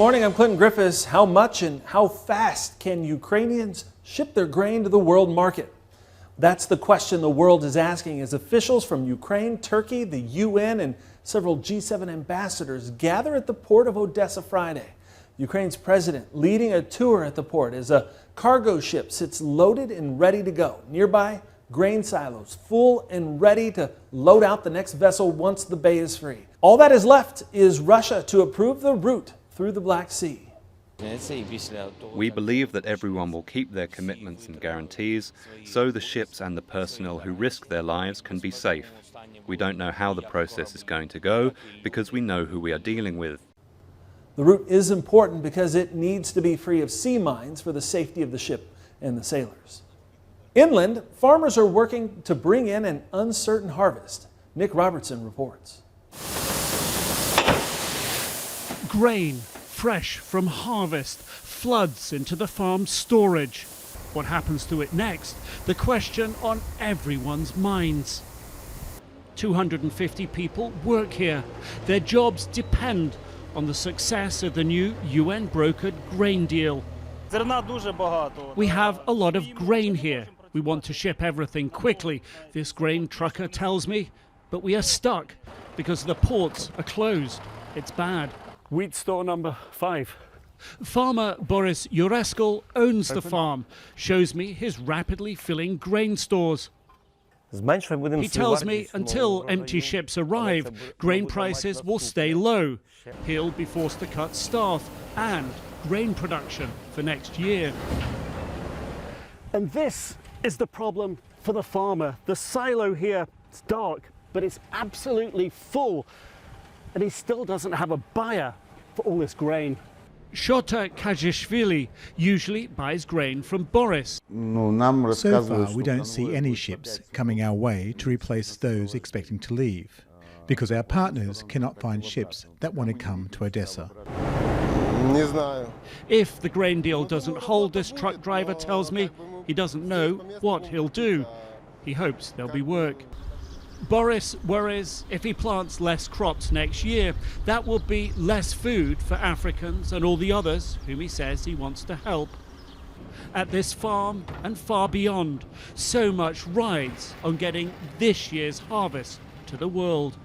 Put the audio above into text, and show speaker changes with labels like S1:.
S1: Morning, I'm Clinton Griffiths. How much and how fast can Ukrainians ship their grain to the world market? That's the question the world is asking as officials from Ukraine, Turkey, the UN, and several G7 ambassadors gather at the port of Odessa Friday. Ukraine's president leading a tour at the port as a cargo ship sits loaded and ready to go. Nearby, grain silos full and ready to load out the next vessel once the bay is free. All that is left is Russia to approve the route through the Black Sea.
S2: We believe that everyone will keep their commitments and guarantees, so the ships and the personnel who risk their lives can be safe. We don't know how the process is going to go because we know who we are dealing with.
S1: The route is important because it needs to be free of sea mines for the safety of the ship and the sailors. Inland, farmers are working to bring in an uncertain harvest. Nick Robertson reports.
S3: Grain, fresh from harvest, floods into the farm's storage. What happens to it next? The question on everyone's minds. 250 people work here. Their jobs depend on the success of the new UN-brokered grain deal. We have a lot of grain here. We want to ship everything quickly, this grain trucker tells me, but we are stuck because the ports are closed. It's bad.
S4: Wheat store number 5.
S3: Farmer Boris owns the farm, shows me his rapidly filling grain stores. He tells me until empty ships arrive, grain prices will stay low. He'll be forced to cut staff and grain production for next year.
S4: And this is the problem for the farmer. The silo here, it's dark, but it's absolutely full. And he still doesn't have a buyer for all this grain.
S3: SHOTA KHAJISHVILI usually buys grain from Boris.
S5: So far, we don't see any ships coming our way to replace those expecting to leave, because our partners cannot find ships that want to come to Odessa.
S3: If the grain deal doesn't hold, this truck driver tells me he doesn't know what he'll do. He hopes there'll be work. Boris worries if he plants less crops next year, that will be less food for Africans and all the others whom he says he wants to help. At this farm and far beyond, so much rides on getting this year's harvest to the world.